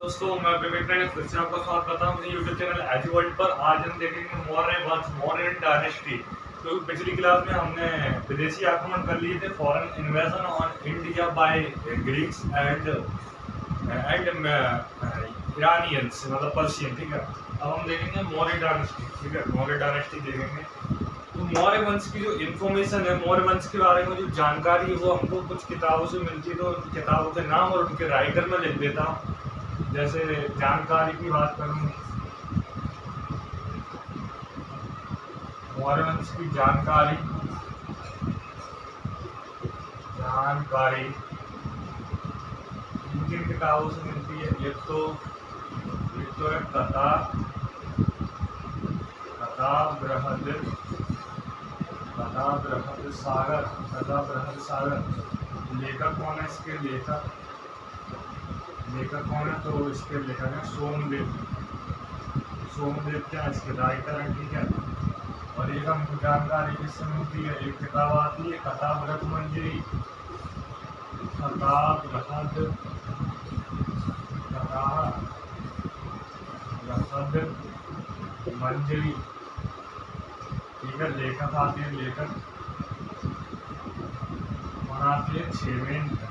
दोस्तों मैं विवेक ने फिर से आपका स्वागत करता हूँ यूट्यूब चैनल एज वर्ल्ड पर। आज हम देखेंगे मौर्य वंश मौर्यन डायनेस्टी। तो पिछली क्लास में हमने विदेशी आक्रमण कर लिए थे, foreign invasion on India by Greeks and Iranians, मतलब पर्शियन। ठीक है, अब हम देखेंगे मौर्य डायनेस्टी। ठीक है, मौर्य डायनेस्टी देखेंगे। तो मौर्य वंश की जो इन्फॉर्मेशन है, मौर्य वंश के बारे में जो जानकारी है, वो हमको कुछ किताबों से मिलती है। तो उन किताबों के नाम और उनके राइटर में लिख देता हूँ। जैसे जानकारी की बात करूं, मौर्य वंश की जानकारी किन किताबों से मिलती है? एक तो है बृहद सागर। लेखक कौन है इसके? लेखक कौन है? तो इसके लेखक है सोमदेव क्या इसके राइटर है। ठीक है, और एक हमको जानकारी किससे मिलती है? एक किताब आती है कथाबृहद मंजरी। ठीक है, लेखक आती है क्षेमेंद्र।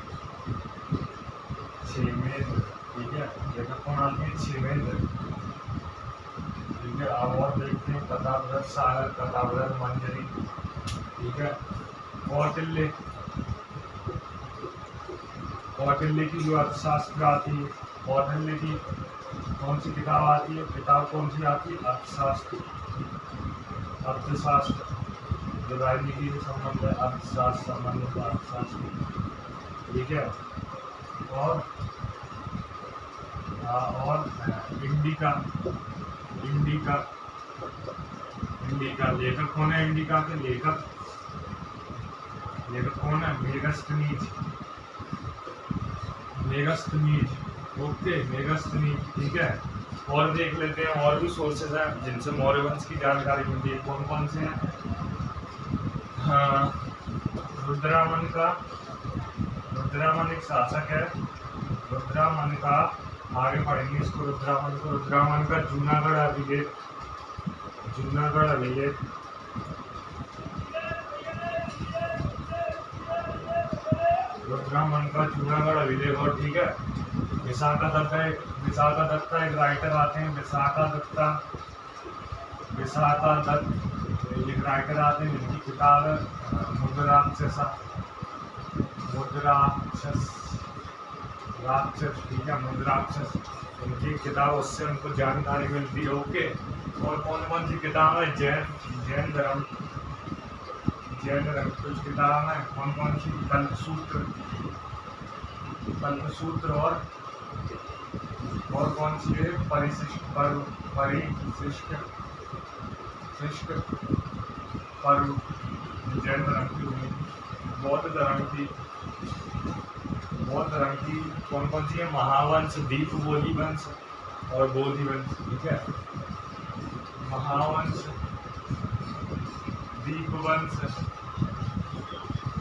ठीक है, लेखक कौन आती है? क्षेमेंद्र। ठीक है, अब और देखते हैं कथाबृहद सागर, कथाबृहद मंजरी। ठीक है, कौटिल्य की जो अर्थशास्त्र आती है, कौटिल्य की कौन सी किताब आती है? किताब कौन सी आती है? अर्थशास्त्र जो राजनीति से संबंध है, अर्थशास्त्र। ठीक है, और इंडिका लेखक कौन है? इंडिका के लेखक कौन है? मेगस्थनीज। Okay, Megasthenes. ठीक है, और देख लेते हैं और भी सोर्सेज हैं जिनसे मौर्य वंश की जानकारी मिलती है। कौन कौन से हैं? हाँ, रुद्रामन एक शासक है। रुद्रामन का आगे पढ़ेंगे इसको। रुद्रामन का जूनागढ़ अभिलेख। और ठीक है, विशाखा दत्ता एक राइटर आते हैं। विशाखा दत्त एक राइटर आते हैं जिनकी किताब है राक्षस। ठीक है, मुद्राक्षस उनकी किताब, उससे उनको जानकारी मिलती है। ओके, और कौन सी किताब है? जैन धर्म कुछ किताब है। कौन सी? कल्पसूत्र और कौन सी है? परिशिष्ट पर्व जैन धर्म की होगी। बौद्ध धर्म की कौन सी है? महावंश, दीपबोधि वंश और बोधि वंश। ठीक है, महावंश, दीपवंश।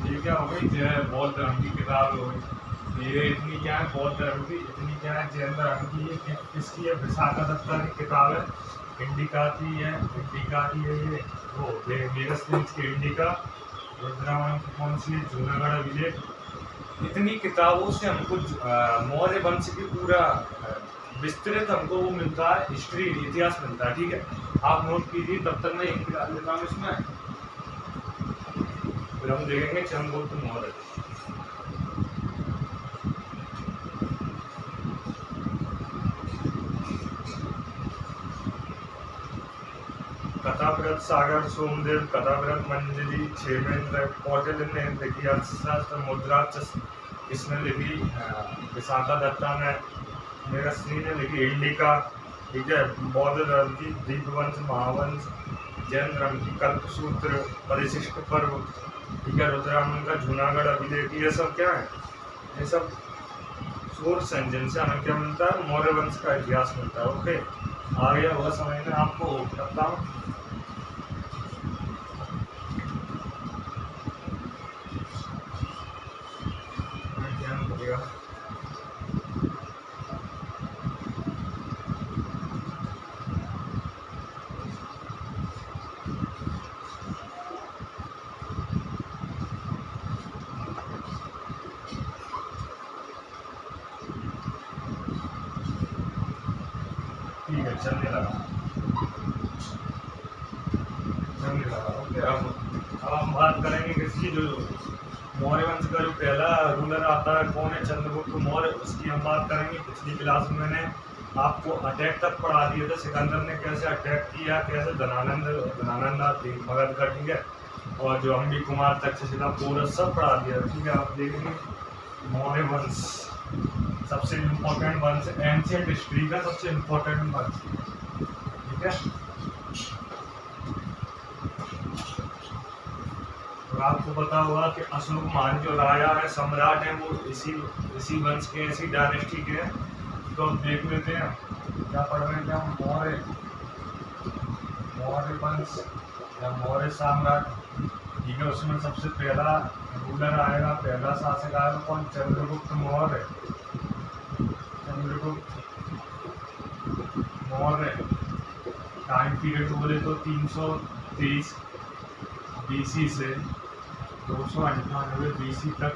ये क्या हो गई? बौद्ध धर्म की किताब हो गई। ये इतनी क्या है बौद्ध धर्म की, इतनी क्या है जैन धर्म की। ये किसकी है? विशाखा दत्ता की किताब है। इंडिका की है ये वो मेगस्थनीज की इंडिका। रुद्रामन की कौन सी? जूनागढ़ अभिलेख। इतनी किताबों से हमको मौर्य वंश की पूरा विस्तृत हमको वो मिलता है, हिस्ट्री, इतिहास मिलता है। ठीक है, आप नोट कीजिए, तब तक मैं एक निकाल लेता हूँ इसमें, फिर हम देखेंगे चंद्रगुप्त मौर्य। कथाबृहद सागर, सोमदेव, कथाबृहद मंजरी, क्षेमेंद्र। कौटिल्य ने लिखी अर्थशास्त्र। मुद्राक्षस इसने लिखी विशाखा दत्ता ने। मेगस्थनी ने लिखी इंडिका। ठीक है, बौद्ध धर्म की दीपवंश, महावंश। जैन धर्म की कल्पसूत्र, परिशिष्ट पर्व। ठीक है, रुद्रामन का जूनागढ़ अभिलेख। ये सब क्या है? ये सब सोर्स हैं जिनसे हमें क्या मिलता है? मौर्य वंश का इतिहास मिलता है। ओके, आगे वह समझने आपको करता हूँ। चलने लगा। ओके, अब हम बात करेंगे किसकी, जो मौर्य वंश का जो पहला रूलर आता है कौन है, चंद्रगुप्त मौर्य, उसकी हम बात करेंगे। पिछली क्लास में मैंने आपको अटैक तक पढ़ा दिया था, सिकंदर ने कैसे अटैक किया, कैसे धनानंद मगध का, ठीक है, और जो अम्बी कुमार तक्षशिला पूरा सब पढ़ा दिया, ठीक है। आप देखेंगे मौर्य वंश सबसे इम्पोर्टेंट वंश, एंशिएंट हिस्ट्री का सबसे इम्पोर्टेंट वंश, ठीक है। और आपको पता होगा कि अशोक मान जो राजा है, सम्राट है, वो इसी वंश के, इसी डायनेस्टी के हैं। तो अब देख लेते हैं क्या पढ़ रहे हैं हम, मौर्य वंश या मौर्य साम्राज्य, ठीक है। उसमें सबसे पहला रूलर आएगा, पहला शासक आएगा कौन, चंद्रगुप्त मौर्य। चंद्रगुप्त मौर्य टाइम पीरियड बोले तो 323 BC से 298 BC तक,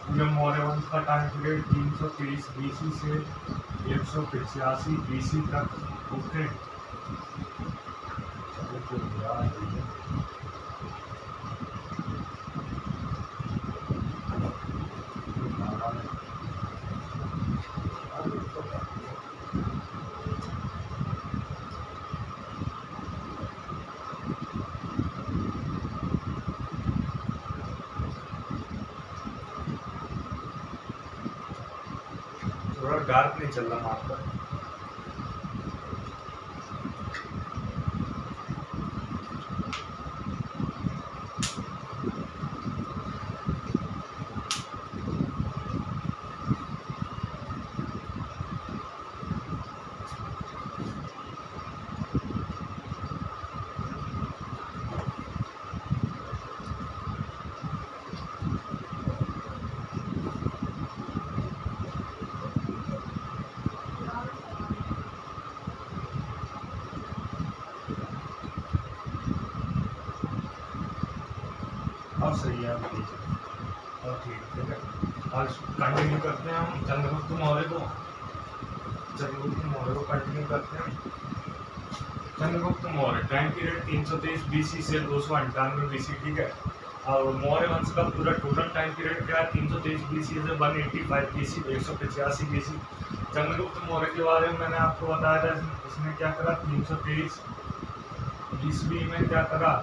पूरे मौर्य वंश का टाइम पीरियड 323 BC से 185 BC तक, ओके। थोड़ा डार्क नहीं चल रहा आपका, अब सही है, अब ठीक है, अब ठीक है। आज कंटिन्यू करते हैं हम चंद्रगुप्त मौर्य को, कंटिन्यू करते हैं। Chandragupta Maurya time period 323 BC से 298 BC, ठीक है। और मौर्य वंश का पूरा टोटल टाइम पीरियड क्या है, 323 BC से 185 BC, 185 BC। चंद्रगुप्त मौर्य के बारे में मैंने आपको बताया था, इसने क्या करा, 323 ईस्वी में क्या करा,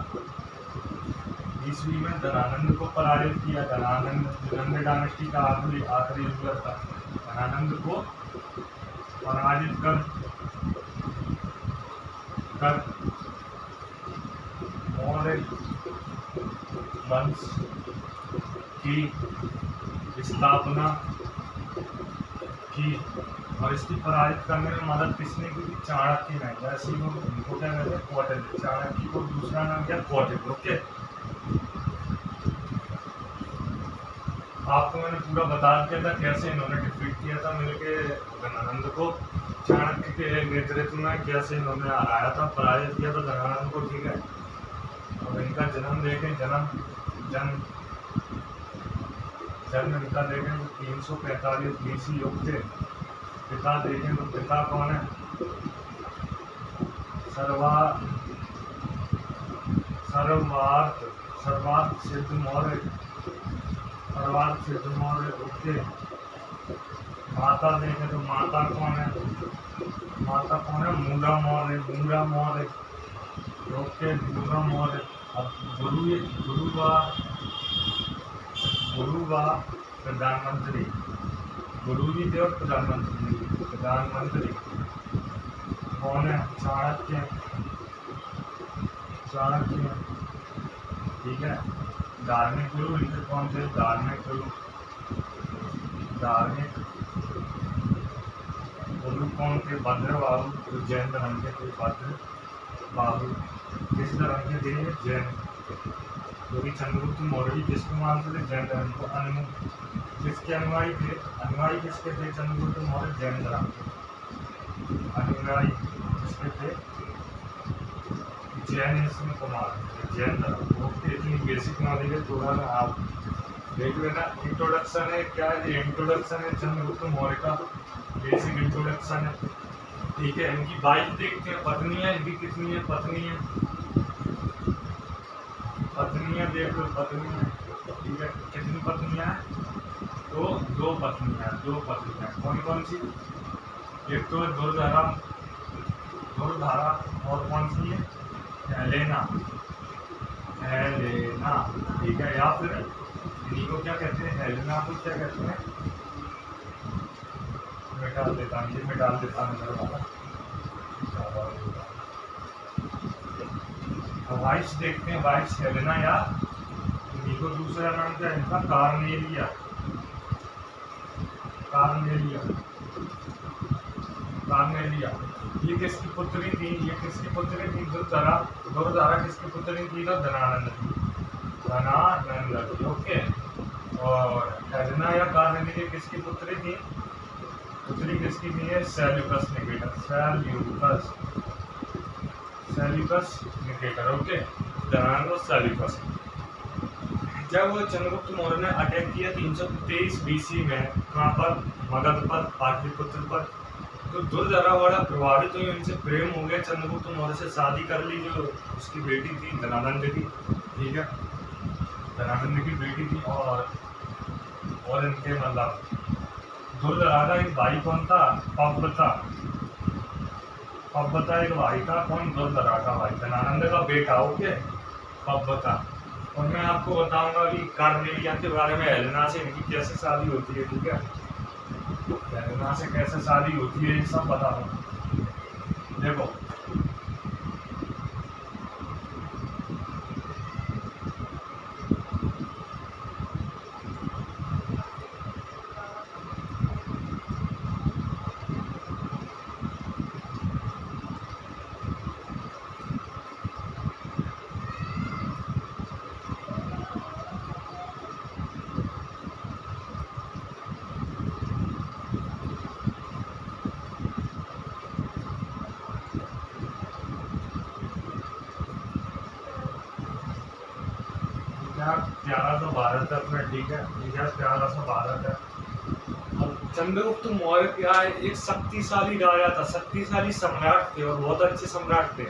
ईस्वी में धनानंद को पराजित किया। धनानंद डायनेस्टी का आखिरी रूलर था। धनानंद को पराजित कर मौर्य वंश की स्थापना की, और इसकी पराजित करने में मदद किसने की, चाणक्य ने। जैसे उनको क्या कहते हैं, कौटिल्य। चाणक्य को दूसरा नाम क्या, कौटिल्य, ओके। आपको मैंने पूरा बता दिया था कैसे इन्होंने डिफीट किया था मिलके धनानंद को, चाणक्य के नेतृत्व में कैसे इन्होंने हराया था, पराजित किया था धनानंद को, ठीक है। और इनका जन्म देखें, जन्म इनका देखें तो 345 BC युग थे। पिता देखें तो पिता कौन है, सर्वार्थ सिद्ध मौर्य, ओके। माता देखें तो माता कौन है, मूला मौर्य, ओके, मूला मौर्य। अब गुरु व प्रधानमंत्री, गुरु जी थे और प्रधानमंत्री कौन है, चाणक्य, ठीक है। धार्मिक गुरु इनके कौन थे, धार्मिक गुरु कौन थे, भद्रबाहु, जैन धर्म के थे। भद्रबाहु किस धर्म के थे, जैन, क्योंकि चंद्रगुप्त मौर्य किसको मानते थे, जैन धर्म को। किसके अनुयायी थे, अनुयायी किसके थे, चंद्रगुप्त मौर्य जैन धर्म के अनुयायी किसके थे, जैनिज्म को मानते थे, जैन धर्म। ओके, इतनी बेसिक नॉलेज है, थोड़ा ना आप देख लेना। इंट्रोडक्शन है, क्या है इंट्रोडक्शन है चंद्रगुप्त मौर्य का, बेसिक इंट्रोडक्शन है, ठीक है। इनकी वाइफ देखते हैं, पत्नी है इनकी, कितनी है पत्नी है, पत्नी है देख लो, पत्नी है, ठीक है। कितनी पत्नियां हैं? तो दो पत्नियां, दो पत्नियां कौन कौन सी? एक तो दुर्धारा, दुर्धारा, और कौन सी है? हेलेना, हेलेना, ठीक है। या फिर इन्हीं को क्या कहते हैं? हेलेना को क्या कहते हैं? मैं डाल देता हूँ, ये मैं डाल देता हूँ मेरे वाला। वाइफ्स देखते हैं, वाइफ्स हेलेना या इन्हीं को दूसरा नाम क्या है इनका? Cornelia, Cornelia, Cornelia. ये किसकी पुत्री थी? ये किसकी पुत्री थी? दुर्धारा, दुर्धारा किसकी पुत्री थी? तो धनानंद की, धनानंद, ओके। और हेलेना या कार्नेलिया किसकी पुत्री थी? पुत्री किसकी थी? है Seleucus Nicator, Seleucus, Seleucus Nicator, okay. Dhanananda और सेल्यूकस। जब चंद्रगुप्त मौर्य ने अटैक किया 323 बीसी में, कहाँ पर? मगध पर, पाटलिपुत्र पर, तो दुर्धरा बड़ा प्रभावित हुई, उनसे प्रेम हो गया, चंद्रगुप्त मौर्य से शादी कर ली, जो उसकी बेटी थी धनानंद की, ठीक है। धनानंद की बेटी थी। और इनके मतलब दुर्धरा का एक भाई कौन था? पब्बता, पब्बता एक भाई था। कौन? दुर्धरा का भाई, धनानंद का बेटा, ओके, पब्बता। और मैं आपको बताऊंगा कि कार्नेलिया के बारे में, हेलेना से इनकी कैसे शादी होती है, ठीक है। हेलेना से कैसे शादी होती है ये सब बता रहा हूँ, देखो। प्यारा तो भारत है अपना, ठीक है। प्यारा सा भारत है। अब चंद्रगुप्त मौर्य क्या है? एक शक्तिशाली राजा था, शक्तिशाली सम्राट थे, और बहुत अच्छे सम्राट थे।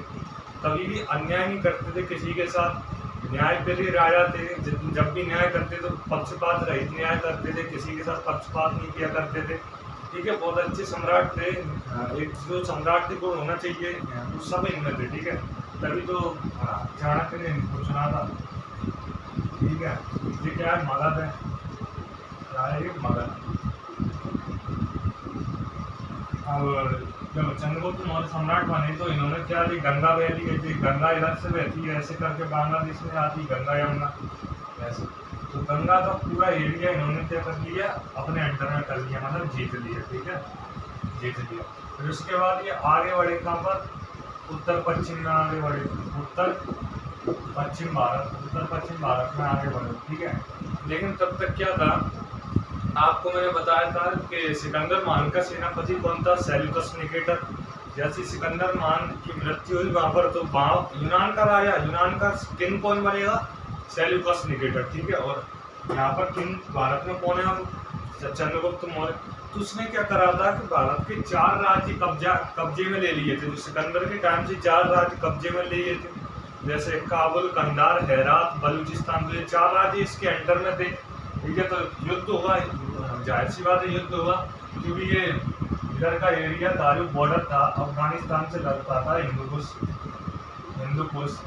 कभी भी अन्याय नहीं करते थे किसी के साथ, न्यायप्रिय राजा थे। जब भी न्याय करते तो पक्षपात रहित न्याय करते थे, किसी के साथ पक्षपात नहीं किया करते थे, ठीक है। बहुत अच्छे सम्राट थे। एक जो सम्राट थे गुण होना चाहिए, वो सब इनमें थे, ठीक है। तभी तो चाणक्य ने इनको चुना था, ठीक है। ये क्या है? मगध है, क्या है ये? मगध। अब जब चंद्रगुप्त मौर्य सम्राट बने तो इन्होंने क्या ली? गंगा वैली गई थी, गंगा इधर से बहती है ऐसे करके बांग्लादेश में आती, गंगा यमुना ऐसे। तो गंगा का पूरा एरिया इन्होंने क्या कर लिया? अपने अंडर में कर लिया, मतलब जीत लिया, ठीक है, जीत लिया। फिर उसके बाद ये आगे बढ़े कहाँ पर? उत्तर पश्चिम में आगे बढ़े, उत्तर पश्चिम भारत, उत्तर पश्चिम भारत में आगे बढ़े, ठीक है। लेकिन तब तक क्या था? आपको मैंने बताया था कि सिकंदर महान का सेनापति कौन था? Seleucus Nicator. जैसे सिकंदर महान की मृत्यु हुई वहां पर, तो वहां यूनान का राजा, यूनान का किंग कौन बनेगा? सेल्यूकस निकेटर, ठीक है। और यहाँ पर किंग भारत में कौन है? चंद्रगुप्त मौर्य। तो उसने क्या करा था कि भारत के 4 राज्य कब्जे में ले लिए थे। जो सिकंदर के टाइम से 4 राज्य कब्जे में ले लिए थे, जैसे काबुल, कंधार, हेरात, बलूचिस्तान, तो ये 4 राज्य इसके अंडर में थे, ठीक है। तो युद्ध हुआ, जाहिर सी बात है युद्ध हुआ, क्योंकि ये इधर का एरिया था, जो बॉर्डर था अफगानिस्तान से लगता था, हिंदुकुश।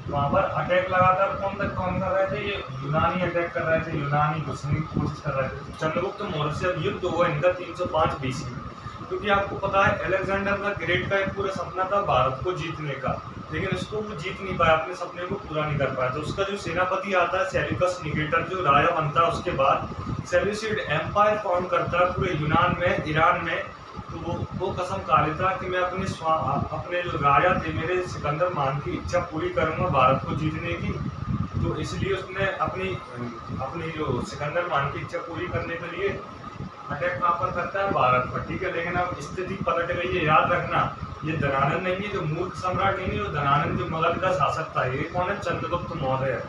वहाँ पर अटैक लगातार कौन कर रहे थे? ये यूनानी अटैक कर रहे थे, यूनानी घुसने की कोशिश कर रहे थे। चंद्रगुप्त मौर्य से अब युद्ध हुआ इनका 305 बीसी में, क्योंकि आपको पता है अलेक्जेंडर द ग्रेट का एक पूरा सपना था भारत को जीतने का, लेकिन उसको वो जीत नहीं पाया, अपने सपने को पूरा नहीं कर पाया। तो उसका जो सेनापति आता है सेल्यूकस निकेटर, जो राजा बनता है, उसके बाद सेल्यूसिड एम्पायर फॉर्म करता है पूरे यूनान में, ईरान में। तो वो कसम खा लेता कि मैं अपने जो राजा थे मेरे, सिकंदर महान की इच्छा पूरी करूंगा भारत को जीतने की। तो इसलिए उसने अपनी जो सिकंदर महान की इच्छा पूरी करने के लिए अटैक कहाँ पर करता है? भारत पर, ठीक है। लेकिन अब स्थिति पलट गई है, याद रखना। ये धनानंद नहीं है जो मूर्ख सम्राट नहीं है, जो धनानंद जो मगध का शासक था, ये कौन है? चंद्रगुप्त मौर्य है,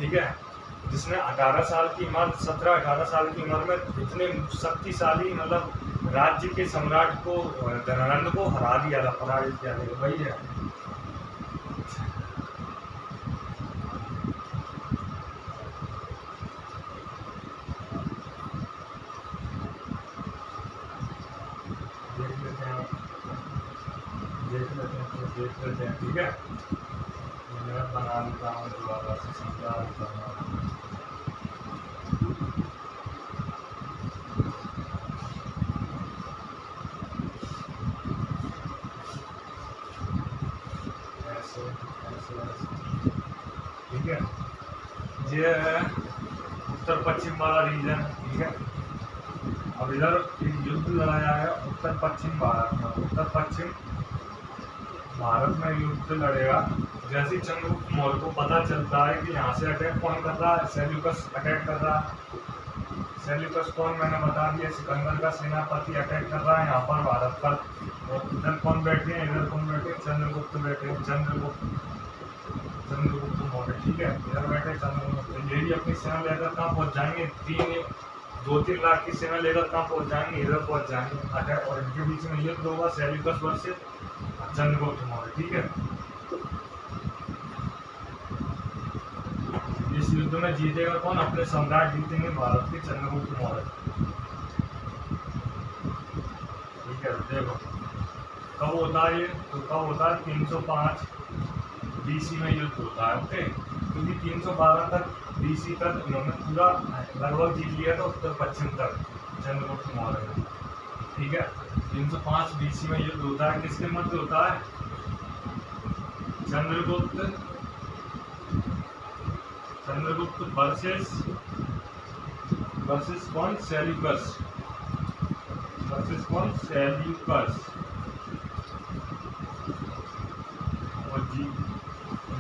ठीक है। जिसने 18 साल की उम्र, 17-18 साल की उम्र में इतने शक्तिशाली मतलब राज्य के सम्राट को धनानंद को हरा दिया था, पराजित किया था, वही है। देख लेते हैं, ठीक है। मैं बना लेता हूँ दोबारा से समझा करना। ऐसे ठीक है। ये है उत्तर पश्चिम वाला रीजन, ठीक है। अब इधर एक युद्ध लड़ाया है उत्तर पश्चिम भारत में। उत्तर पश्चिम भारत में युद्ध लड़ेगा। जैसे चंद्रगुप्त मौर्य को पता चलता है कि यहाँ से अटैक कौन कर रहा है, सेल्यूकस अटैक कर रहा है। सेल्यूकस कौन, मैंने बता दिया, सिकंदर का सेनापति अटैक कर रहा है यहाँ पर भारत पर। और इधर कौन बैठे हैं, इधर कौन बैठे हैं, चंद्रगुप्त बैठे हैं, चंद्रगुप्त मौर्य, ठीक है। इधर बैठे चंद्रगुप्त। यही अपनी सेना लेकर कहाँ पहुँच जाएंगे, 2-3 लाख की सेना लेकर कहाँ पहुँच जाएंगे, इधर पहुँच जाएंगे अटैक। और इनके बीच में युद्ध होगा सेल्यूकस वर्सेस चंद्रगुप्त मौर्य, ठीक है। इस युद्ध में जीतेगा कौन, अपने सम्राट जीतेंगे भारत के चंद्रगुप्त मौर्य, ठीक है। देखो कब होता है ये, तो कब होता है 305 BC में युद्ध होता है, ओके। क्योंकि 312 तक BC तक इन्होंने पूरा लगभग जीत लिया था उत्तर पश्चिम तक चंद्रगुप्त मौर्य ने, ठीक है। 305 BC में युद्ध होता है, किसके मध्य होता है, चंद्रगुप्त वर्सेस कौन, सेल्यूकस, वर्सेस कौन, सेल्यूकस। और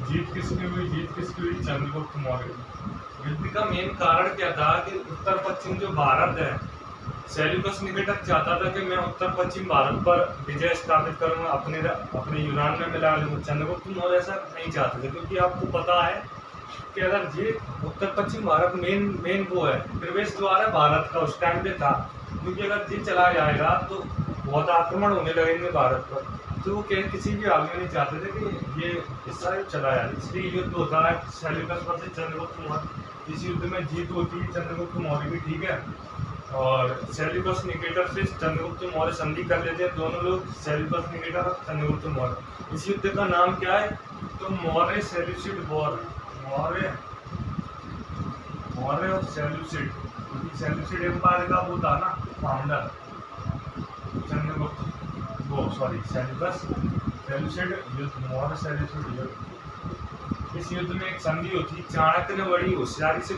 जीत किसकी हुई, चंद्रगुप्त मौर्य। युद्ध का मेन कारण क्या था कि उत्तर पश्चिम जो भारत है, सेल्यूकस निकेटर चाहता था कि मैं उत्तर पश्चिम भारत पर विजय स्थापित करूंगा, अपने यूनान में मिला लूंगा। चंद्रगुप्त मौर्य ऐसा नहीं चाहते थे, क्योंकि आपको पता है कि अगर ये उत्तर पश्चिम भारत मेन वो है, प्रवेश द्वार है भारत का, उस टाइम पे था। क्योंकि अगर ये चला जाएगा तो बहुत आक्रमण होने लगेंगे भारत पर, तो वो किसी भी हाल में नहीं चाहते थे कि ये हिस्सा चला जाए। इसलिए युद्ध होता है सेल्यूकस वर्सेस चंद्रगुप्त मौर्य। इस युद्ध में जीत होती है चंद्रगुप्त मौर्य की, ठीक है। और सेल्यूकस निकेटर से चंद्रगुप्त मौर्य संधि कर लेते हैं दोनों लोग, सेल्यूकस निकेटर और चंद्रगुप्त मौर्य। इस युद्ध का नाम क्या है, तो मौर्य सेल्यूसिड वॉर, मौर्य और सेल्यूसिड। क्योंकि सेल्यूसिड एम्पायर का वो था ना फाउंडर, चंद्रगुप्त, वो सॉरी सेल्यूकस, सेल्यूसिड युद्ध, मौर्य सेल्यूसिड युद्ध। इस युद्ध में एक संधि होती, चाणक्य ने बड़ी होशियारी से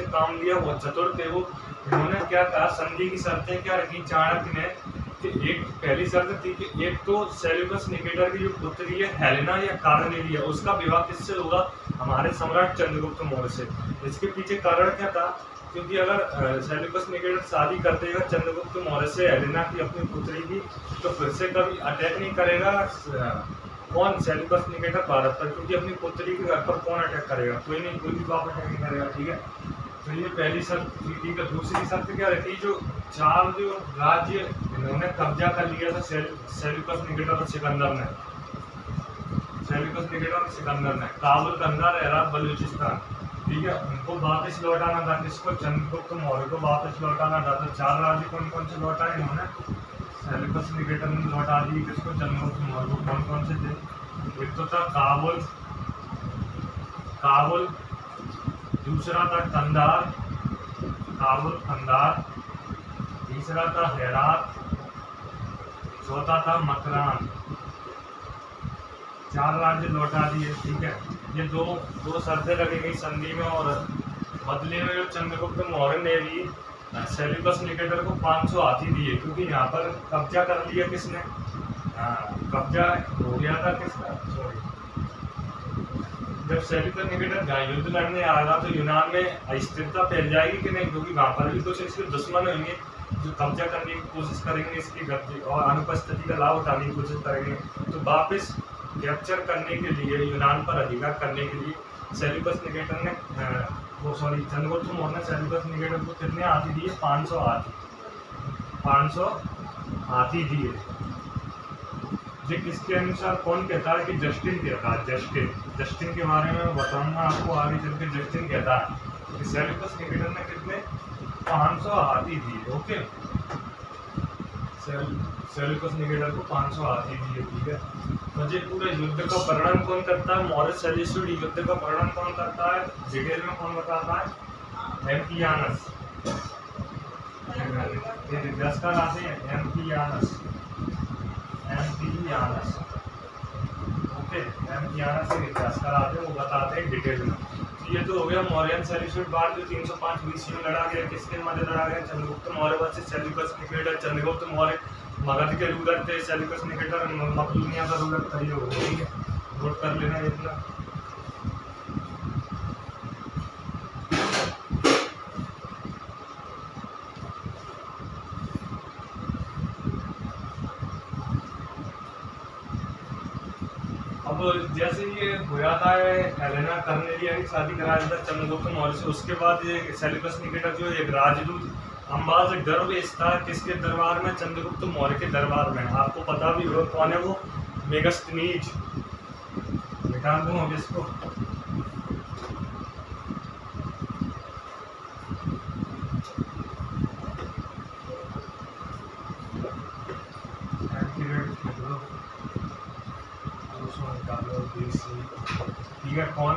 काम लिया, बहुत चतुर थे वो। इन्होंने क्या कहा, संधि की शर्तें क्या रखी चाणक्य ने, कि एक पहली शर्त थी कि एक तो सेल्यूकस निकेटर की जो पुत्री है हेलेना या कार्नेलिया, उसका विवाह किससे होगा, हमारे सम्राट चंद्रगुप्त मौर्य से। इसके पीछे कारण क्या था, क्योंकि अगर सेल्यूकस निकेटर शादी कर देगा चंद्रगुप्त मौर्य से हेलेना की, अपनी पुत्री की, तो फिर से कभी अटैक नहीं करेगा कौन, सेल्यूकस निकेटर भारत पर। क्योंकि अपनी पुत्री के घर पर कौन अटैक करेगा, कोई नहीं, कोई भी बाप अटैक नहीं करेगा, ठीक है। तो ये पहली शर्त थी, ठीक है। दूसरी शर्त क्या रखी, जो 4 जो राज्य इन्होंने कब्जा कर लिया था सेल्यूकस निकेटर और सिकंदर ने, काबुल, कंधार, हेरात, बलूचिस्तान, ठीक है, उनको वापस लौटाना था। किसको, चंद्रगुप्त मौर्य को वापस लौटाना था। तो 4 राज्य कौन कौन से लौटाए इन्होंने, सेल्यूकस निकेटर ने लौटा दी। किसको, चंद्रगुप्त मौर्य को। कौन कौन से थे, एक तो था काबुल, दूसरा था कंधार, तीसरा था हेरात, चौथा था मकरान। 4 राज्य लौटा दिए, ठीक है। ये दो शर्तें लगी गई संधि में, और बदले में जो चंद्रगुप्त मौर्य ने भी सेल्यूकस निकेटर को 500 हाथी दिए, क्योंकि यहाँ पर कब्जा कर लिया किसने, कब्जा हो गया था किसका, जब सेल्यूकस निकेटर जहाँ युद्ध लड़ने आएगा तो यूनान में अस्थिरता फैल जाएगी कि नहीं, क्योंकि वहाँ पर भी कुछ इसके दुश्मन होंगे जो कब्जा करने की कोशिश करेंगे, इसकी गद्दी और अनुपस्थिति का लाभ उठाने की कोशिश करेंगे। तो वापस कैप्चर करने के लिए, यूनान पर अधिकार करने के लिए सेल्यूकस निकेटर ने चंद्रगुप्त मौर्य ने सेल्यूकस निकेटर को कितने हाथी दिए, 500 हाथी। 500 हाथी दिए। ये किसके अनुसार कौन कहता है कि जस्टिन कहता है, जस्टिन के बारे में बताऊंगा आपको आगे चल के। जस्टिन कहता है कि सेल्यूकस निकेटर ने कितने 500 हाथी दिए। ओके, सेल्यूकस निकेटर को 500 हाथी दिए, ठीक है। तो ये पूरे युद्ध का वर्णन कौन करता है? मॉरिस सेल्यूसिड युद्ध का वर्णन कौन करता है? डिटेल में कौन बताता है? एम्पियानस। ये इतिहासकार आते हैं एम्पियानस। ओके, एम्पियानस एक इतिहासकार आते हैं, वो बताते हैं डिटेल में। ये तो हो गया मौर्यन सेल्यूसिड वार जो 305 बीसी में लड़ा गया। किसके मध्य लड़ा गया? Chandragupta Maurya versus Seleucus Nicator. Chandragupta Maurya Magadh के रूलर थे, सेल्यूकस निकेटर मकदूनिया का रूलर था। ये हो गया, ठीक है, नोट कर लेना इतना। अब जैसे ये हुआ था हेलेना कर्नेलिया की शादी कराया था चंद्रगुप्त मौर्य से, उसके बाद ये सेल्यूकस निकेटर जो एक राजदूत अंबाज गर्वेश था किसके दरबार में? चंद्रगुप्त मौर्य के दरबार में। आपको पता भी होगा कौन है वो? मेगस्थनीज। मिटा दूं अब इसको। ठीक है, कौन?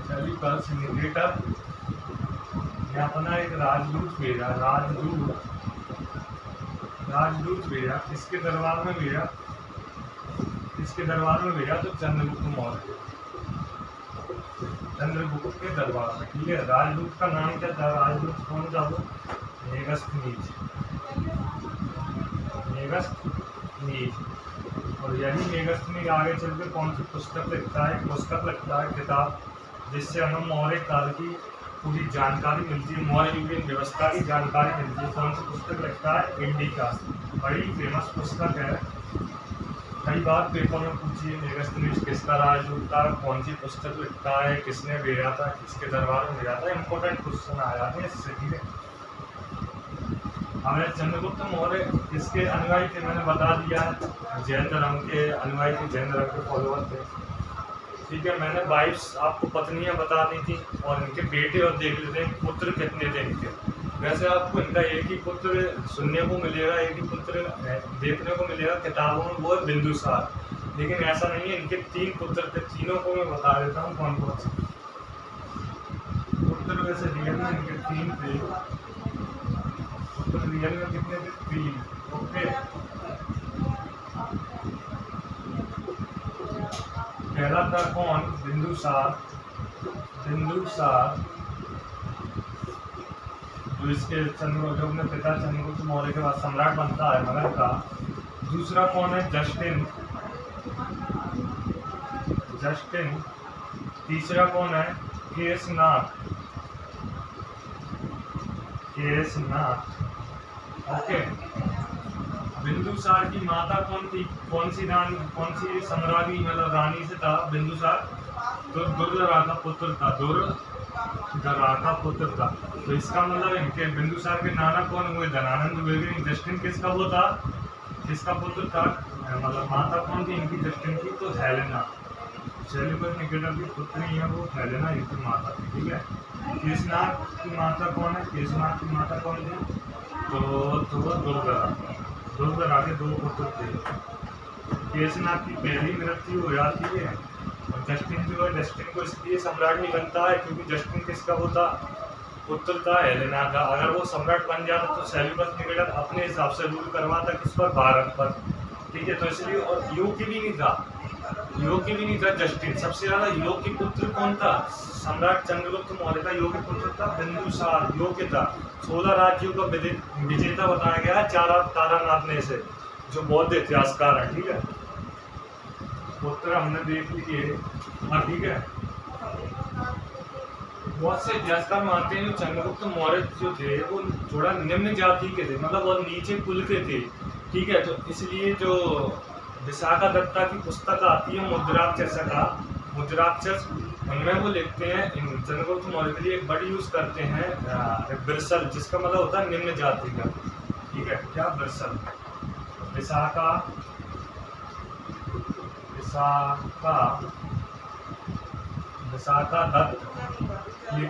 सेल्यूकस निकेटर ने अपना एक राजदूत भेजा। किसके दरबार में भेजा? तो चंद्रगुप्त मौर्य, चंद्रगुप्त के दरबार में, ठीक है। राजदूत का नाम क्या था? राजदूत कौन था वो? मेगस्थनीज। और यही मेगस्थनीज आगे चल के कौन सी पुस्तक लिखता है? किताब, जिससे हमें मौर्य काल की पूरी जानकारी मिलती है, मौर्य युगीन व्यवस्था की जानकारी मिलती है। कौन सी पुस्तक लिखता है? इंडिका। बड़ी फेमस पुस्तक है, कई बार पेपर में पूछिए मेगस्थनीज किसका राजदूत था, कौन सी पुस्तक लिखता है, किसने भेजा था, किसके दरबार में भेजा था। इंपॉर्टेंट क्वेश्चन आ जाते हैं इससे, ठीक है। हमें चंद्रगुप्त मौर्य किसके अनुयायी थे? मैंने बता दिया है, जैन धर्म के अनुयायी थे, जैन धर्म के फॉलोअर थे, ठीक है। मैंने वाइफ्स आपको पत्नियां बता दी थी, और इनके बेटे और देख लेते हैं पुत्र कितने थे इनके। वैसे आपको इनका एक ही पुत्र सुनने को मिलेगा, एक ही पुत्र देखने को मिलेगा किताबों में, वो है बिंदुसार। लेकिन ऐसा नहीं है, इनके 3 पुत्र थे। तीनों को मैं बता देता हूँ कौन कौन से पुत्र। वैसे रियल में इनके 3 थे पुत्र। रियल में कितने थे? 3। ओके, पहला था कौन? बिंदुसार, जो इसके जो अपने पिता चंद्रगुप्त मौर्य के बाद सम्राट बनता है मगध का। दूसरा कौन है? जस्टिन। तीसरा कौन है? केसनाथ। ओके, बिंदुसार की माता कौन थी? कौन सी सम्राज्ञी मतलब रानी से था बिंदुसार? तो दुर्धरा का पुत्र था। तो इसका मतलब इनके बिंदुसार के नाना कौन हुए? धनानंद हुए। जस्टिन किसका वो था? किसका पुत्र था? मतलब माता कौन थी इनकी? जस्टिन की तो हेलेना। सेल्यूकस निकेटर की पुत्री है वो हेलेना, इनकी माता थी, ठीक है। केसनाथ की माता कौन है? थी? तो वो दुर्धरा के 2 पुत्र थे। केसनाथ की पहली मृत्यु हो जाती है, और जस्टिन को इसलिए सम्राट नहीं बनता है क्योंकि जस्टिन किसका वो था? पुत्र था हेलेना का। अगर वो सम्राट बन जाता तो सेल्यूकस निकेटर अपने हिसाब से रूल करवाता किस पर? भारत पर, ठीक है। तो इसलिए, और योग्य भी नहीं था जस्टिन। सबसे ज्यादा योग्य पुत्र कौन था? सम्राट चंद्रगुप्त मौर्य का योग्य पुत्र था बिंदुसार, योग्य था। 16 राज्यों का विजेता बताया गया है तारानाथ ने से, जो बौद्ध इतिहासकार है, ठीक है। पुत्र हमने देख लिए, हाँ, ठीक है। बहुत से इतिहासकार मानते हैं जो चंद्रगुप्त मौर्य जो थे वो थोड़ा निम्न जाति के थे, मतलब बहुत नीचे कुल के थे, ठीक है। तो इसलिए जो विशाखा दत्ता की पुस्तक आती है मुद्राक्षस, उनमें वो लिखते हैं चंद्रगुप्त मौर्य के लिए एक वर्ड यूज करते हैं बिरसल, जिसका मतलब होता है निम्न जाति का। ठीक है, क्या बिरसल। विशाखा दत्त, ये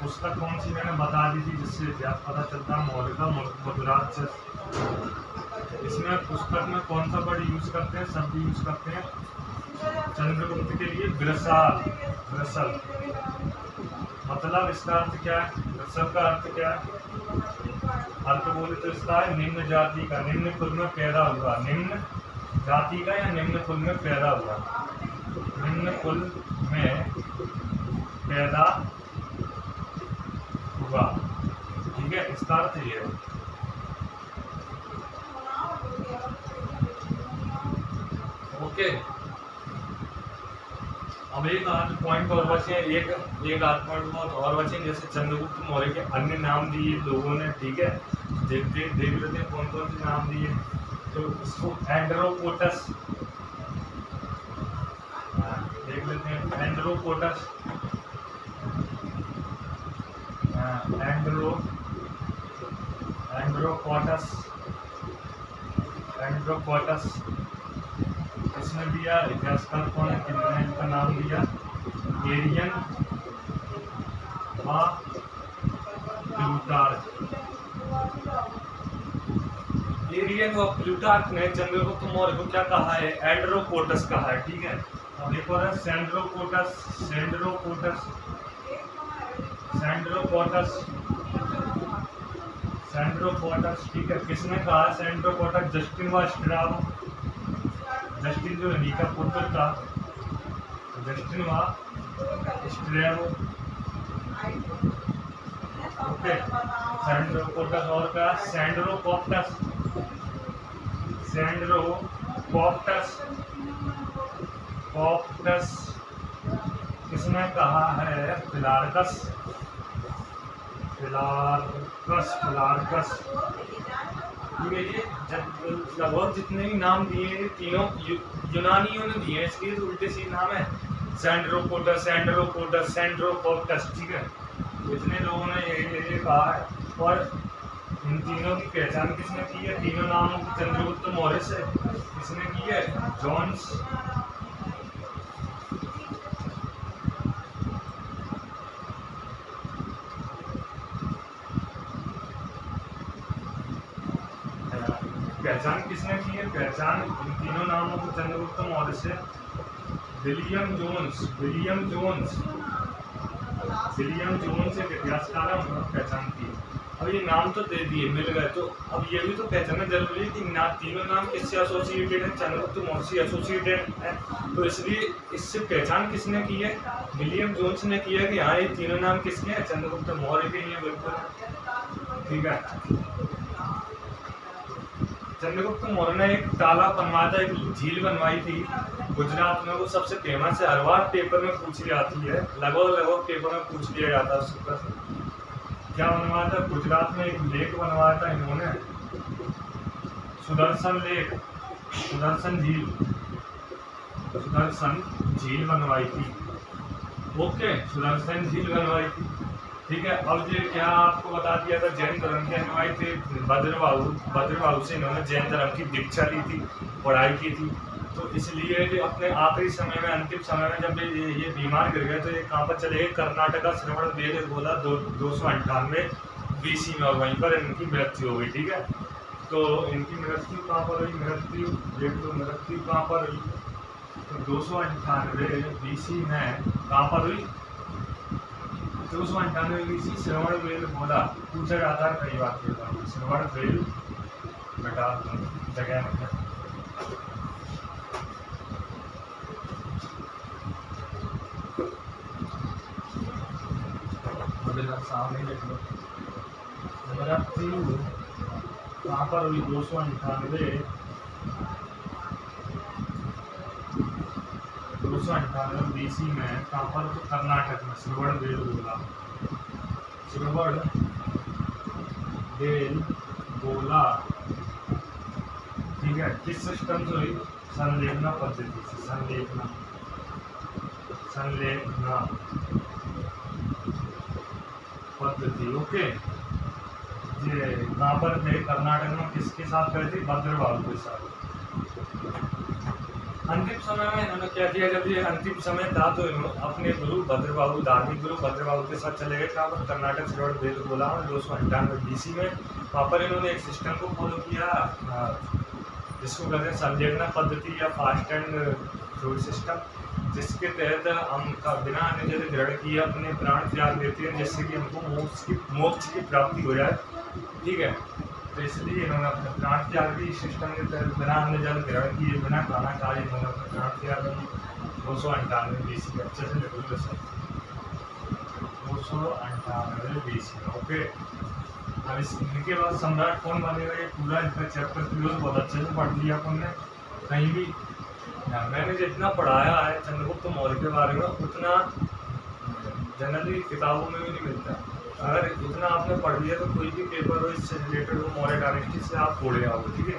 पुस्तक कौन सी मैंने बता दी थी जिससे इतिहास पता चलता है मौर्य का, मुद्राक्षस। इसमें पुस्तक में कौन सा वर्ड यूज करते हैं, शब्द यूज करते हैं चंद्रगुप्त के लिए बिरसल। मतलब इसका अर्थ क्या है, बिरसल का अर्थ क्या है, अर्थ बोले तो इसका है निम्न जाति का, निम्न कुल में पैदा हुआ, निम्न जाति का या निम्न कुल में पैदा हुआ, निम्न कुल में पैदा हुआ। ठीक है, इसका अर्थ ये है। ओके, अब एक आध पॉइंट और बचे, एक आध पॉइंट बहुत और बचे, जैसे चंद्रगुप्त मौर्य के अन्य नाम दिए लोगों ने। ठीक है, देख लेते हैं कौन कौन से नाम दिए। तो इसको एंड्रोकोटस, देख लेते हैं, एंड्रोकोटस, एंड्रोकोटस इसने दिया। इतिहासकार कौन है, किन्होंने इनका नाम दिया, एरियन व प्लूटार्क। एरियन व प्लूटार्क ने चंद्रगुप्त मौर्य को क्या कहा है, एंड्रोकोटस कहा है। ठीक है, अब एक और है सेंड्रोकोटस। ठीक है, किसने कहा सेंड्रोकोटस, जस्टिन व स्ट्रैबो। जस्टिन जो है का पुत्र था, जस्टिन व स्ट्रैबो। ओके, सेंड्रोकोटस और का सेंड्रोकोप्टस किसने कहा है, फिलार्कस। ये लगभग जितने भी नाम दिए हैं तीनों यूनानियों ने दिए हैं, इसके उल्टे सीधे नाम है सेंड्रोकोटस, सेंड्रोकोप्टस। ठीक है, इतने लोगों ने ये कहा है। और इन तीनों की पहचान किसने की है, तीनों नामों की चंद्रगुप्त मौर्य से किसने की है, जॉन्स पहचान किसने की है, पहचान इन तीनों नामों को चंद्रगुप्त मौर्य से विलियम जोन्स एक इतिहासकार है, उन्होंने पहचान की। अब ये नाम तो दे दिए, मिल गए, तो अब ये भी तो पहचानना जरूरी है कि तीनों नाम किससे एसोसिएटेड है, चंद्रगुप्त मौर्य से एसोसिएटेड है। तो इसलिए इससे पहचान किसने की है, विलियम जोन्स ने किया कि हाँ ये तीनों नाम किसके हैं, चंद्रगुप्त मौर्य के लिए। बिल्कुल ठीक है। चंद्रगुप्त मौर्य ने एक तालाब बनवाया था, एक झील बनवाई थी गुजरात में, वो सबसे फेमस है, हर बार पेपर में पूछी जाती है, लगभग पेपर में पूछ लिया जाता है उसके ऊपर। क्या बनवाया था, गुजरात में एक लेक बनवाया था इन्होंने, सुदर्शन झील बनवाई थी। ओके, सुदर्शन झील बनवाई थी। ठीक है, अब ये क्या आपको बता दिया था, जैन धर्म के अनुयायी थे भद्रबाहु से इन्होंने जैन धर्म की दीक्षा ली थी, पढ़ाई की थी। तो इसलिए ये अपने आखिरी समय में, अंतिम समय में जब ये बीमार गिर गए तो ये कहाँ पर चले गए, कर्नाटका श्रवणबेलगोला 298 BC में, और वहीं पर इनकी मृत्यु हो गई। ठीक है, तो इनकी मृत्यु कहाँ पर हुई, मृत्यु कहाँ पर हुई, तो 298 BC में कहाँ पर हुई, 298 BC श्रवणबेलगोला। पूछा जाता है कई बार के बाद, श्रवणबेल बेटा जगह में सामने लिख लो, मृत्यु कहाँ पर हुई, 298 BC में, कहाँ पर, तो कर्नाटक में, श्रवणबेलगोला। ठीक है, किस सिस्टम से हुई, संलेखना पद्धति से, संलेखना पद्धति। ओके, ये कहाँ पर थे? कर्नाटक में किसके साथ गए थे? भद्रबाहु के साथ। अंतिम समय में इन्होंने क्या किया? जब ये अंतिम समय था तो इन्होंने अपने गुरु भद्रबाहु, धार्मिक गुरु भद्रबाहु के साथ चले गए। कहाँ पर? कर्नाटक से बेलगोला में 298 BC में। वहाँ पर इन्होंने एक सिस्टम को फॉलो किया जिसको कहते हैं संलेखना पद्धति या फास्ट एंड फ्लूइड सिस्टम, जिसके तहत हम का बिना अन्य जल ग्रहण किए अपने प्राण त्याग देते हैं जिससे कि हमको मोक्ष की प्राप्ति हो जाए। ठीक है, तो इसलिए इन्होंने अपने प्राण त्याग भी सिस्टम के तहत बिना अन्य जल ग्रहण किए, बिना खाना खाए इन्होंने अपने प्राण त्याग 298 BC। अच्छे से देखो 298 BC। ओके, अब इनके बाद सम्राट कौन बनेगा ये पूरा इनका चैप्टर क्लोज बहुत अच्छे से पढ़ लिया अपन ने। कहीं भी मैंने जितना पढ़ाया है चंद्रगुप्त मौर्य के बारे में उतना जनरली किताबों में भी नहीं मिलता। अगर इतना आपने पढ़ लिया तो कोई भी पेपर हो इससे रिलेटेड हो मौर्य डायनेस्टी से आप पढ़े आओ। ठीक है,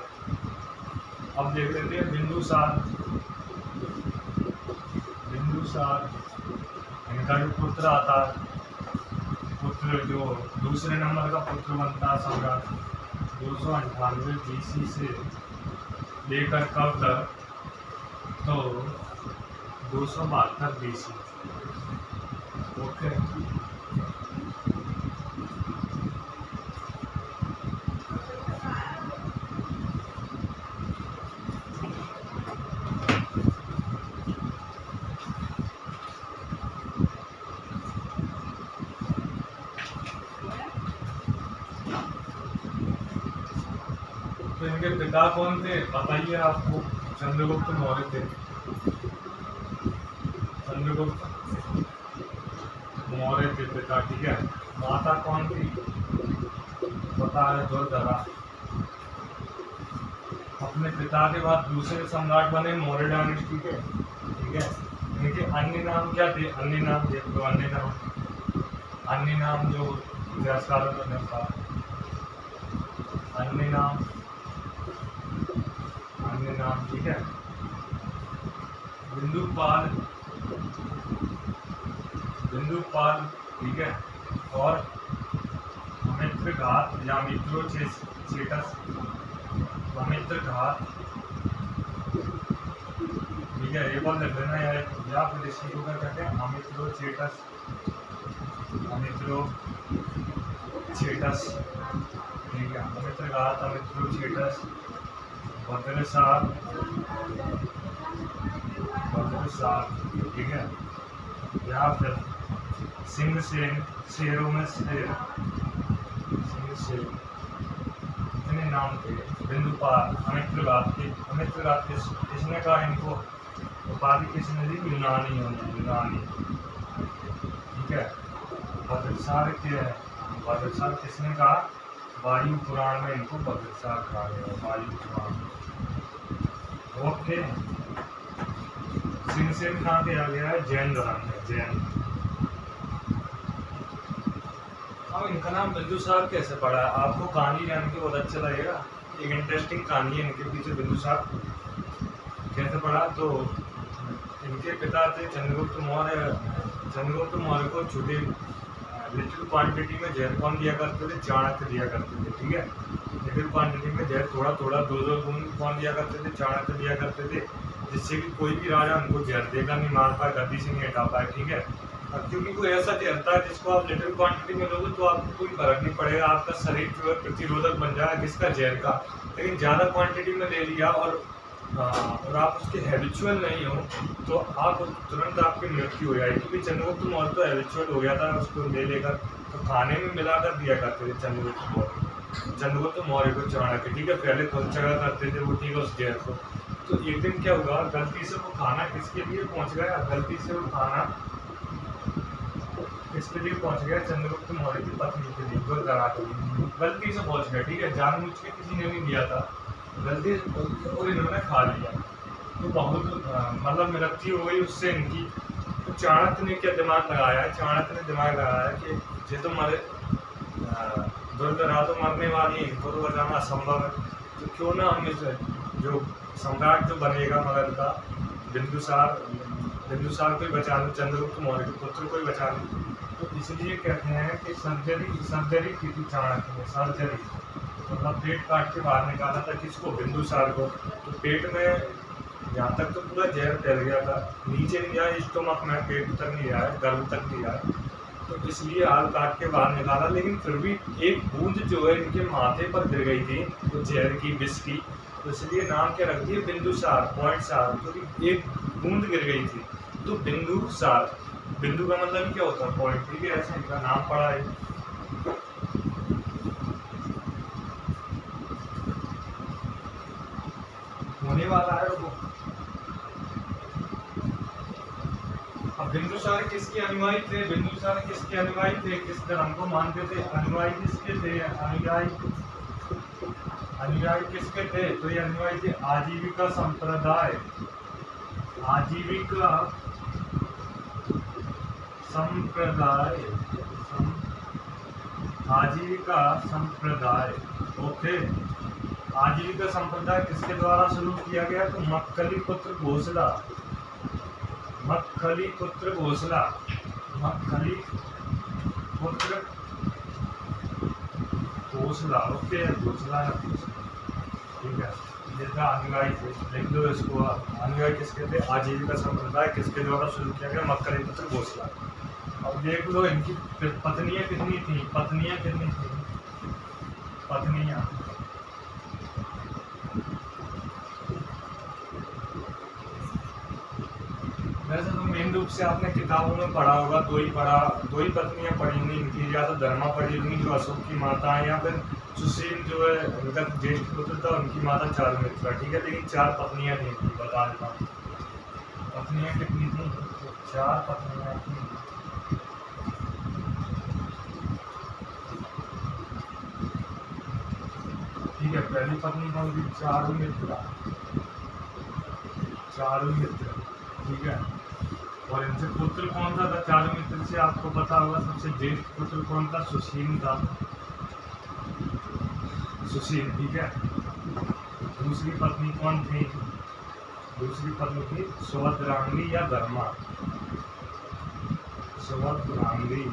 अब देख लेते हैं बिंदुसार। बिंदुसार इनका जो पुत्र आता है, पुत्र जो दूसरे नंबर का पुत्र बनता है सम्राट, 298 BC से लेकर कब तक? तो 272 BC। ओके, तो इनके पिता कौन थे बताइए आपको? चंद्रगुप्त मौर्य थे। चंद्रगुप्त मौर्य के पिता। ठीक है, माता कौन थी? पता है, दुर्धरा। अपने पिता के बाद दूसरे सम्राट बने मौर्य डायनेस्टी के। ठीक है, इनके अन्य नाम क्या थे? अन्य नाम देख लो, अन्य नाम जो इतिहासकारों ने कहा, अन्य नाम। ठीक है, बिंदुपाल। ठीक है, और अमित्रघात या मित्रोचेटस। अमित्रघात। ठीक है, ये बोल देते ना या फिर इसी को क्या कहते हैं? अमित्रोचेटस। ठीक है, अमित्रघात, अमित्रोचेटस, भद्रसार। ठीक है, या फिर सिंहसेन, शेरों में शेर, सिंहसेन। इतने नाम थे। बिंदुपाल, अमित्रघात किसने कहा इनको? उपाधि किसने दी? यूनानी। ठीक है, भद्रसार किसने कहा? वायु पुराण में इनको भद्रसार कहा गया, वायु पुराण। ओके, सिंहसेन कहाँ पे आ गया है? जैन धर्म में, जैन। अब इनका नाम बिंदुसार कैसे पड़ा है? आपको कहानी जान के बहुत अच्छा लगेगा। एक इंटरेस्टिंग कहानी है इनके पीछे। बिंदुसार कैसे पड़ा? तो इनके पिता थे चंद्रगुप्त मौर्य को छोटे लिटिल क्वांटिटी में जहर कौन दिया करते थे? चाणक्य दिया करते थे। ठीक है, लिटिल क्वांटिटी में जहर थोड़ा दो बूंद कौन दिया करते थे? चाणक्य दिया करते थे, जिससे कि कोई भी राजा उनको जहर देगा नहीं, मार पाए, गद्दी से नहीं हटा पाए। ठीक है, अब क्योंकि कोई ऐसा जहरता है जिसको आप लिटिल क्वांटिटी में लोगे तो आपको कोई फर्क नहीं पड़ेगा, आपका शरीर जो है प्रतिरोधक बन जाएगा किसका? जहर का। लेकिन ज़्यादा क्वांटिटी में ले लिया और आप उसके हैबिचुअल नहीं हो तो आप तुरंत आपकी मृत्यु हो जाएगी। क्योंकि चंद्रगुप्त मौर्य तो हैबिचुअल हो गया था उसको ले लेकर, तो खाने में मिलाकर दिया करते थे चंद्रगुप्त मौर्य को चाणक्य। ठीक है, पहले खुद चढ़ा करते थे वो। ठीक है, उस जहर को। तो एक दिन क्या हुआ, गलती से वो खाना किसके लिए पहुंच गया? गलती से वो खाना किसके लिए पहुंच गया? चंद्रगुप्त मौर्य की पत्नी के लिए, दुर्धरा के लिए गलती से पहुंच गया। ठीक है, जानबूझ के किसी ने नहीं दिया था, गलती और इन्होंने खा लिया तो बहुत मतलब मृत्यु हो गई उससे इनकी। तो चाणक्य ने क्या दिमाग लगाया है? चाणक्य ने दिमाग लगाया कि ये तो मरे, दुर्धरा तो मरने वाली है, इनको तो बचाना असंभव है, तो क्यों ना हम इस जो सम्राट जो बनेगा मगध का, बिंदुसार बिंदुसार को ही बचा लो, चंद्रगुप्त मौर्य के पुत्र को ही बचा लो। तो इसलिए कहते हैं कि सर्जरी की थी चाणक्य ने, सर्जरी मतलब पेट काट के बाहर निकाला था। किसको? बिंदुसार को। तो पेट में यहाँ तक तो पूरा जहर फैल गया था, नीचे नहीं आया, स्टोमक में, पेट तक नहीं आया, गर्भ तक नहीं आया, तो इसलिए हाल काट के बाहर निकाला। लेकिन फिर भी एक बूंद जो है इनके माथे पर गिर गई थी, तो जहर की, विष की, तो इसलिए नाम क्या रख दिए? बिंदुसार, पॉइंट सार, क्योंकि एक बूंद गिर गई थी, तो बिंदुसार। बिंदु का मतलब क्या होता है? पॉइंट। ठीक है, ऐसे इनका नाम पड़ा है। होने वाला है वो। अब बिंदुसार किसके अनुयायी थे? बिंदुसार किसके अनुयायी थे? किस धर्म को मानते थे? अनुयायी किसके थे? अनुयायी किसके थे? तो ये अनुयायी थे आजीविका संप्रदाय, आजीविका संप्रदाय, आजीविका संप्रदाय। ओके, आजीविका संप्रदाय किसके द्वारा शुरू किया गया? तो मक्खली पुत्र घोषला, मक्खली पुत्र घोषला, मक्खली पुत्र घोषला। ओके, घोषला है, ठीक है। ये था अनुयायी थे, लिख दो इसको। अनुयायी किसके थे? आजीविका संप्रदाय किसके द्वारा शुरू किया गया? मक्खली पुत्र घोषला। अब देख लो इनकी पत्नियां कितनी थी? पत्नियां कितनी थी? पत्नियां वैसे तो मेन रूप से आपने किताबों में पढ़ा होगा, दो ही पत्नियां पढ़ी होंगी इनकी, या तो धर्मा पढ़ी होंगी जो अशोक की माता है, या फिर सुशील जो है उनका ज्येष्ठ पुत्र था, उनकी माता चारुमित्रा। ठीक है, लेकिन 4 पत्नियां थी इनकी, बता देता हूँ। पत्नियां कितनी थी? 4 पत्नियां थी। ठीक है, पहली पत्नी कौन थी? चारुमित्रा, चारुमित्र। ठीक है, और इनसे पुत्र कौन सा था? चारुमित्र से आपको पता होगा सबसे ज्येष्ठ पुत्र कौन था? सुशील था, सुशील। ठीक है, दूसरी पत्नी कौन थी? दूसरी पत्नी थी सुभद्रांगी या धर्मा, सुभद्रांगी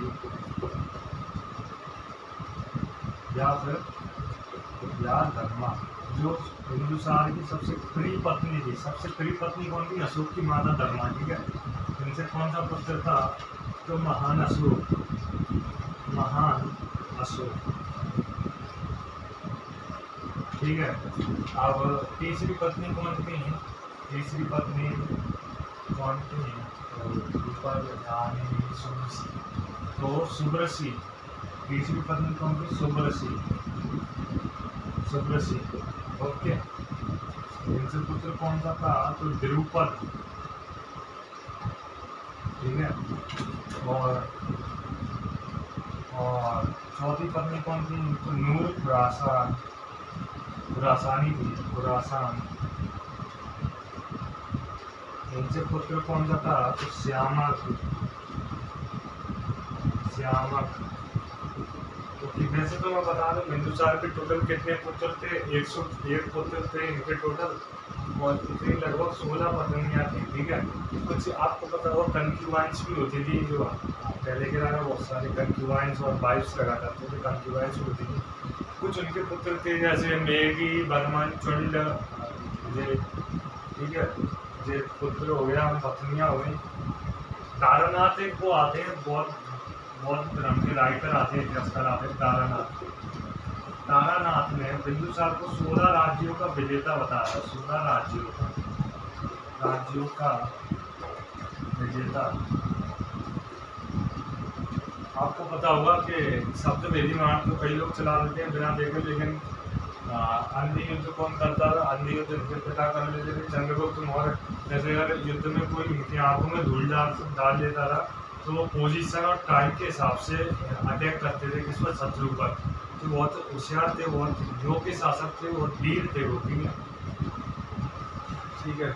या धर्मा, जो बिंदुसार की सबसे प्रिय पत्नी थी। सबसे प्रिय पत्नी कौन थी? अशोक की माता धर्मा। ठीक है, इनसे कौन सा पुत्र था? तो महान अशोक, महान अशोक। ठीक है, अब तीसरी पत्नी कौन थी? तीसरी पत्नी कौन थी? तो सुब्रसी। तीसरी पत्नी कौन थी? सुब्रसी, सुब्रसी। ओके, इनसे पुत्र कौन सा था? तो द्रुपद। ठीक है, और चौथी पत्नी कौन थी? तो नूर खुरासान, खुरासानी थी, खुरासान। इनसे पुत्र कौन सा था? तो श्यामक, श्यामक। तो वैसे तो मैं बता दूं बिंदुसार के टोटल कितने पुत्र थे? 101 पुत्र थे इनके टोटल, और इतनी लगभग 16 पत्नियां थी। ठीक है, कुछ आपको पता होगा कंक्यूबाइंस भी होती थी, जो पहले के राजा बहुत सारे कंक्यूबाइंस और वाइफ्स लगा करते थे, कंक्यूबाइंस होती थी। कुछ उनके पुत्र थे जैसे मेघी, बर्मन, चुंड, ये। ठीक है, ये पुत्र हो गया, पत्नियां हो गई। तारानाथ एक वो आते हैं, बहुत धर्म के राइटर आते हैं, इतिहासकार आते हैं, तारानाथ। तारानाथ ने बिंदुसार को 16 राज्यों का विजेता बताया, 16 राज्यों का विजेता। आपको पता होगा कि शब्द वेदी मार्ग तो कई लोग चला लेते हैं बिना देखे, लेकिन अन्य युद्ध कौन करता था? अन्य युद्ध इनके पिता कर लेते थे, चंद्रगुप्त मौर्य। जैसे अगर युद्ध में कोई इनकी आंखों में धूल डाल देता था, तो वो पोजीशन और टाइम के हिसाब से अटैक करते थे किस पर? शत्रु पर। तो बहुत होशियार थे, बहुत योग्य शासक थे, बहुत वीर थे वो। ठीक है,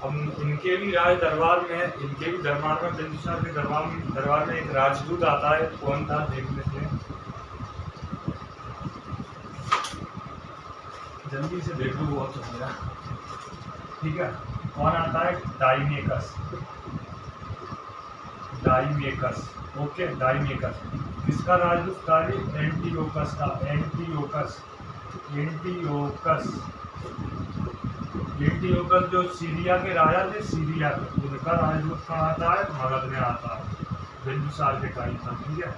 अब इनके भी दरबार में बिंदुसार के दरबार में एक राजदूत आता है। कौन था? देख लेते हैं, जल्दी से देखो, बहुत हो गया। ठीक है, कौन आता है? डाइमेकस, डाइमेकस, ओके, डाइमेकस। किसका राजदूत था? एंटियोकस का, एंटियोकस, एंटियोकस, एंटियोकस जो सीरिया के राजा थे, सीरिया के, उनका राजदूत कहाँ आता है? मगध में आता है, बिंदुसार के टाइम पर, ठीक है।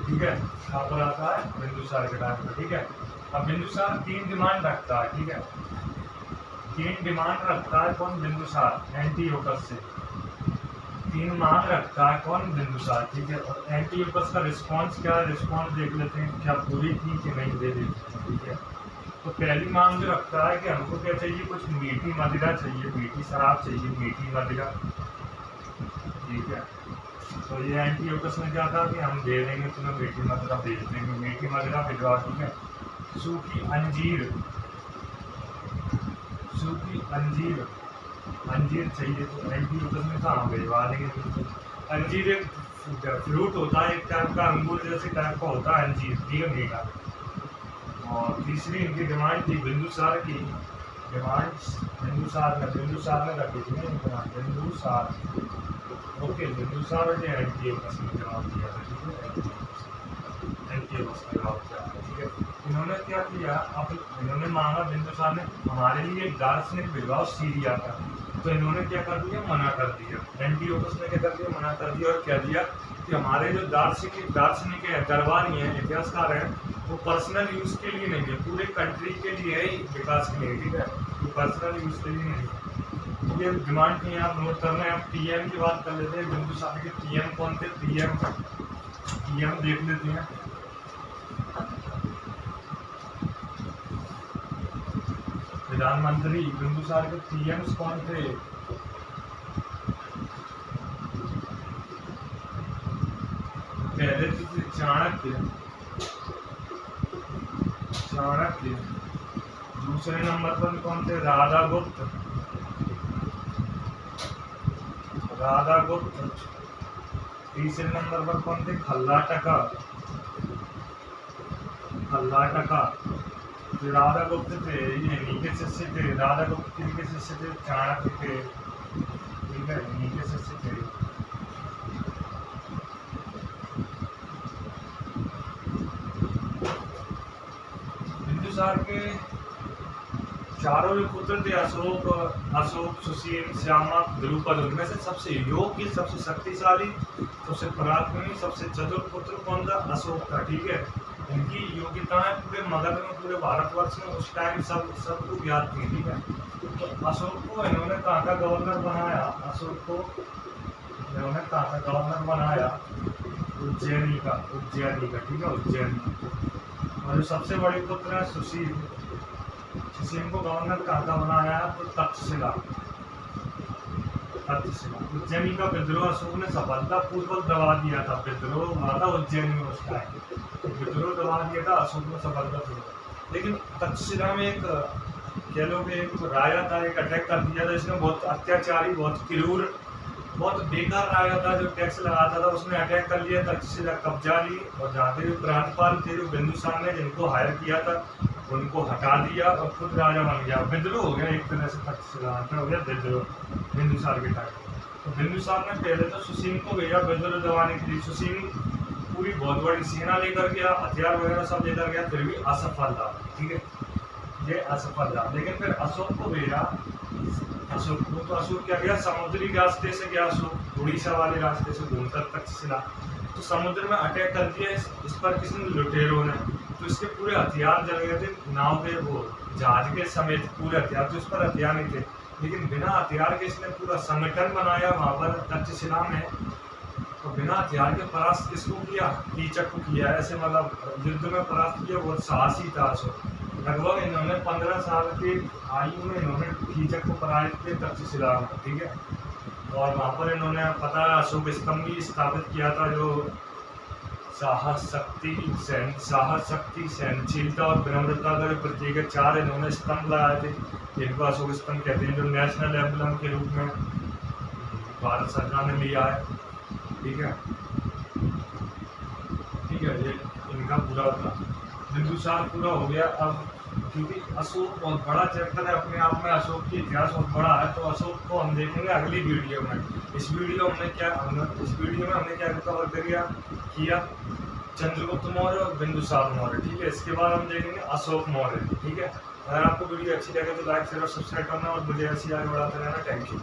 ठीक है, यहाँ पर आता है बिंदुसार के टाइम पर, ठीक है। अब बिंदुसार 3 डिमांड रखता है, ठीक है, 3 डिमांड रखता है कौन? बिंदुसार, एंटियोकस से 3 मांग रखता है कौन? बिंदुसार, ठीक है। और एंटियोकस का रिस्पॉन्स क्या है? रिस्पॉन्स देख लेते हैं, क्या पूरी थी कि नहीं, दे देते हैं, ठीक है। तो पहली मांग जो रखता है कि हमको क्या चाहिए? कुछ मीठी मदिरा चाहिए, मीठी शराब चाहिए, मीठी मदिरा, ठीक है। तो ये एंटियोकस ने क्या कहा कि हम दे देंगे तुम्हें, मीठी मदिरा भेज देंगे, मीठी मदिरा भिजवा, ठीक है। सूखी अंजीर, सूखी अंजीर, अंजीर चाहिए, तो एंटियोकस ने कहा भिजवा देंगे। अंजीर एक फ्रूट होता है, एक टाइप का अंगूर जैसे टाइप का होता है अंजीर, ठीक है, मीठा। और तीसरी इनकी डिमांड थी बिंदुसार की डिमांड, बिंदुसार ने रखी थी ना, बिंदुसार, ओके, बिंदुसार और एंटियोकस ने जवाब दिया था, ठीक है, एंटियोकस ने जवाब दिया था, ठीक है। इन्होंने क्या किया? अब इन्होंने मांगा, बिंदुसार ने, हमारे लिए एक दार्शनिक भिजवाओ सीरिया का, तो इन्होंने क्या कर दिया? मना कर दिया। एंटियोकस ने क्या कर दिया? मना कर दिया, और क्या दिया कि हमारे जो दार्शनिक है, दरबारी हैं, इतिहासकार हैं, वो पर्सनल यूज के लिए नहीं है, पूरे कंट्री के लिए है, विकास के लिए, ठीक है, तो पर्सनल यूज के लिए नहीं। ये डिमांड थी, आप नोट करना है। आप टीएम की बात कर लेते हैं, बिंदुसार के टीएम कौन थे? टीएम देख लेते हैं। प्रधानमंत्री, बिंदुसार के टीएम्स कौन थे? पहले तो थे चाणक्य, चाणक्य। दूसरे नंबर पर कौन थे? राधागुप्त, राधागुप्त। तीसरे नंबर पर कौन थे? खल्लाटका, खल्लाटका। जो राधागुप्त थे ये इन्हीं के शिष्य थे, राधागुप्त के शिष्य थे, चाणक्य थे, ठीक है, इन्हीं के शिष्य थे। बिंदुसार के चारों भी पुत्र थे, अशोक, सुशील, श्यामा, द्रुपद। उनमें से सबसे योग्य, सबसे शक्तिशाली, सबसे पराक्रमी, सबसे चतुर पुत्र कौन था? अशोक था, ठीक है। इनकी योग्यताएं पूरे मगध में, पूरे भारतवर्ष में उस टाइम सबको ज्ञात थी, ठीक है। तो अशोक को इन्होंने कहाँ का गवर्नर बनाया? अशोक को इन्होंने कहाँ का गवर्नर बनाया? उज्जैनी का, उज्जैनी का, ठीक है, उज्जैनी। और जो सबसे बड़े पुत्र है सुशील, सुशील को गवर्नर कहाँ का बनाया? तो तक्षशिला, तक्षशिला। उज्जैनी का विद्रोह अशोक ने सफलतापूर्वक दबा दिया था, विद्रोह हुआ था उज्जैन में उस टाइम, विद्रोह दबा दिया था अशोक ने सफलतापूर्वक। लेकिन तक्षशिला में एक कह लो कि एक राजा था, एक अटैक कर दिया था, इसने बहुत अत्याचारी, बहुत क्रूर, बहुत बेकार राजा था जो टैक्स लगाता था, उसने अटैक कर लिया, तक्षशिला कब्जा ली, और जहाँ पे जो प्रांतपाल थे, जो बिंदुसार ने जिनको हायर किया था, उनको हटा दिया और खुद राजा बन गया। विद्रोह हो गया एक तरह से, तक्षशिला हो गया विद्रोह बिंदुसार के टाइम। तो बिंदुसार ने पहले तो सुशील को भेजा विद्रोह दबाने के लिए। सुशील पूरी बहुत बड़ी सेना लेकर गया, हथियार वगैरह सब लेकर गया, फिर भी असफल था, ठीक है, ये असफल था। लेकिन फिर अशोक को भेजा, अशोक को, तो अशोक क्या गया? समुद्री रास्ते से गया अशोक, उड़ीसा वाले रास्ते से घूमकर तक्षशिला। तो समुद्र में अटैक कर दिया इस पर किसने? लुटेरों ने। तो इसके पूरे हथियार जल गए थे, नाव पे, वो जहाज के समेत पूरे हथियार, तो इस पर हथियार नहीं थे, लेकिन बिना हथियार के इसने पूरा संगठन बनाया वहां पर तक्षशिला में। तो बिना हथियार के परास्त किसको किया? कीचक को किया। ऐसे मतलब युद्ध में परास्त किया, बहुत साहसी था अशोक। लगभग इन्होंने 15 साल की आयु में इन्होंने कीचक को पराजित किया तक्षशिला में, ठीक है। और वहाँ पर इन्होंने पता है अशोक स्तंभ भी स्थापित किया था, जो साहस, शक्ति, सहनशीलता और विनम्रता का जो प्रतीक है। 4 इन्होंने स्तंभ लगाए थे, जिनको अशोक स्तंभ कहते हैं, जो नेशनल एम्बलम के रूप में भारत सरकार ने लिया है, ठीक है। पूरा था, बिंदुसार पूरा हो गया। अब क्योंकि अशोक बहुत बड़ा चैप्टर है अपने आप में, अशोक की इतिहास बहुत बड़ा है, तो अशोक को हम देखेंगे अगली वीडियो में। इस वीडियो में हमने क्या कवर किया चंद्रगुप्त मौर्य और बिंदुसार मौर्य, ठीक है। इसके बाद हम देखेंगे अशोक मौर्य, ठीक है। अगर आपको वीडियो अच्छी लगे तो लाइक शेयर और सब्सक्राइब करना और मुझे ऐसी आगे बढ़ाते रहना। Thank you.